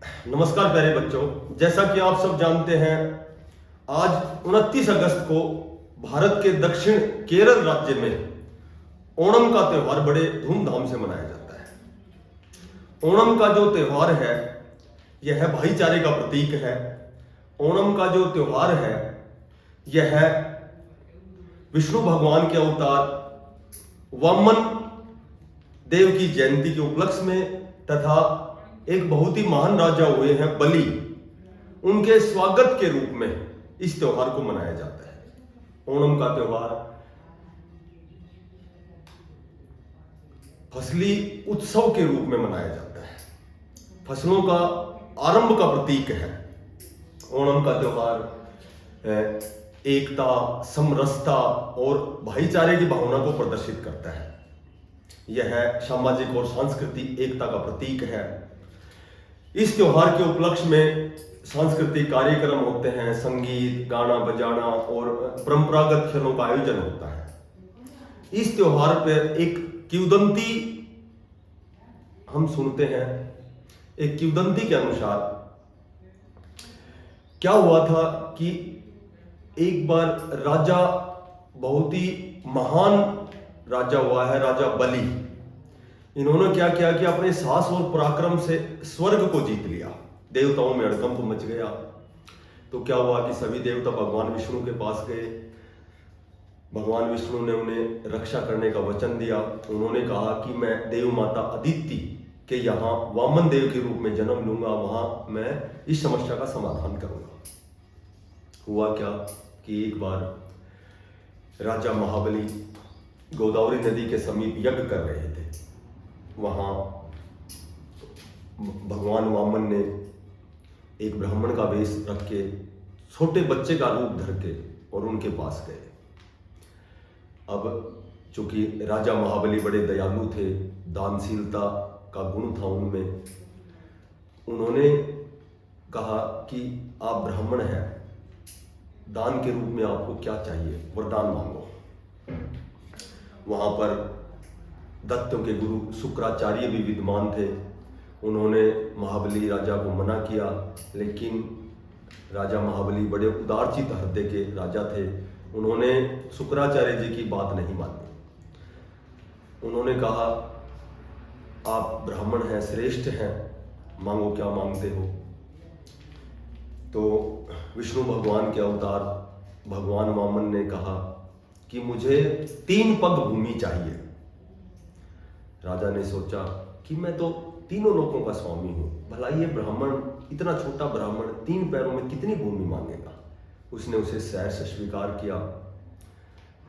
नमस्कार प्यारे बच्चों, जैसा कि आप सब जानते हैं, आज 29 अगस्त को भारत के दक्षिण केरल राज्य में ओणम का त्यौहार बड़े धूमधाम से मनाया जाता है। ओणम का जो त्यौहार है यह भाईचारे का प्रतीक है। ओणम का जो त्यौहार है यह विष्णु भगवान के अवतार वामन देव की जयंती के उपलक्ष्य में तथा एक बहुत ही महान राजा हुए हैं बलि, उनके स्वागत के रूप में इस त्योहार को मनाया जाता है। ओणम का त्योहार फसली उत्सव के रूप में मनाया जाता है। फसलों का आरंभ का प्रतीक है। ओणम का त्योहार एकता, समरसता और भाईचारे की भावना को प्रदर्शित करता है। यह सामाजिक और सांस्कृतिक एकता का प्रतीक है। इस त्योहार के उपलक्ष्य में सांस्कृतिक कार्यक्रम होते हैं, संगीत, गाना बजाना और परंपरागत खेलों का आयोजन होता है। इस त्योहार पर एक किंवदंती हम सुनते हैं। एक किंवदंती के अनुसार क्या हुआ था कि एक बार राजा, बहुत ही महान राजा हुआ है, राजा बलि, इन्होंने क्या किया कि अपने साहस और पराक्रम से स्वर्ग को जीत लिया। देवताओं में हड़कंप मच गया। तो क्या हुआ कि सभी देवता भगवान विष्णु के पास गए। भगवान विष्णु ने उन्हें रक्षा करने का वचन दिया। उन्होंने कहा कि मैं देव माता अदिति के यहाँ वामन देव के रूप में जन्म लूंगा, वहां मैं इस समस्या का समाधान करूंगा। हुआ क्या कि एक बार राजा महाबली गोदावरी नदी के समीप यज्ञ कर रहे थे। वहां भगवान वामन ने एक ब्राह्मण का वेश रख के, छोटे बच्चे का रूप धर के और उनके पास गए। अब चूंकि राजा महाबली बड़े दयालु थे, दानशीलता का गुण था उनमें, उन्होंने कहा कि आप ब्राह्मण हैं, दान के रूप में आपको क्या चाहिए, वरदान मांगो। वहां पर दैत्यों के गुरु शुक्राचार्य भी विद्यमान थे। उन्होंने महाबली राजा को मना किया, लेकिन राजा महाबली बड़े उदारचित्त हृदय के राजा थे। उन्होंने शुक्राचार्य जी की बात नहीं मानी। उन्होंने कहा, आप ब्राह्मण हैं, श्रेष्ठ हैं, मांगो क्या मांगते हो। तो विष्णु भगवान के अवतार भगवान वामन ने कहा कि मुझे 3 पग भूमि चाहिए। राजा ने सोचा कि मैं तो तीनों लोकों का स्वामी हूं, भला ये ब्राह्मण, इतना छोटा ब्राह्मण 3 पैरों में कितनी भूमि मांगेगा। उसने उसे सहर्ष से स्वीकार किया।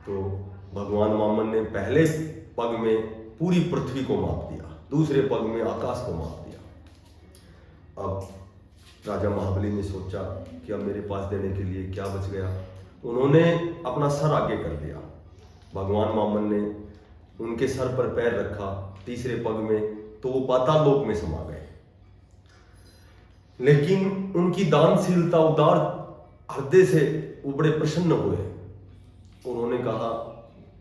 तो भगवान वामन ने पहले पग में पूरी पृथ्वी को माप दिया, दूसरे पग में आकाश को माप दिया। अब राजा महाबली ने सोचा कि अब मेरे पास देने के लिए क्या बच गया। उन्होंने अपना सर आगे कर दिया। भगवान वामन ने उनके सर पर पैर रखा तीसरे पग में, तो वो पाताल लोक में समा गए। लेकिन उनकी दानशीलता, उदार हृदय से वो बड़े प्रसन्न हुए। उन्होंने कहा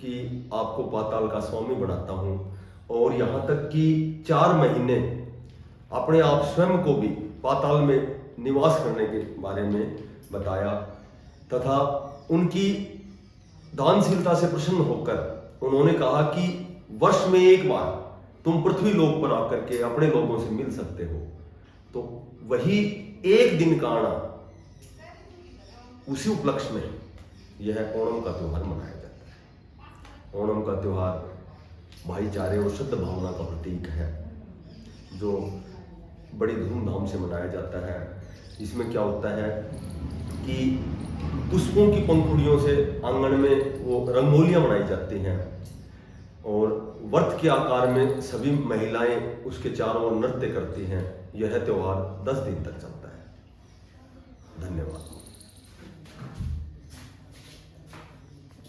कि आपको पाताल का स्वामी बनाता हूं, और यहां तक कि 4 महीने अपने आप स्वयं को भी पाताल में निवास करने के बारे में बताया। तथा उनकी दानशीलता से प्रसन्न होकर उन्होंने कहा कि वर्ष में एक बार तुम पृथ्वी लोक पर आकर के अपने लोगों से मिल सकते हो। तो वही एक दिन का आना, उसी उपलक्ष्य में यह ओणम का त्योहार मनाया जाता है। ओणम का त्योहार भाईचारे और शुद्ध भावना का प्रतीक है, जो बड़ी धूमधाम से मनाया जाता है। इसमें क्या होता है कि पुष्पों की पंखुड़ियों से आंगन में वो रंगोलियां बनाई जाती हैं, और व्रत के आकार में सभी महिलाएं उसके चारों ओर नृत्य करती हैं। यह त्योहार 10 दिन तक चलता है। धन्यवाद।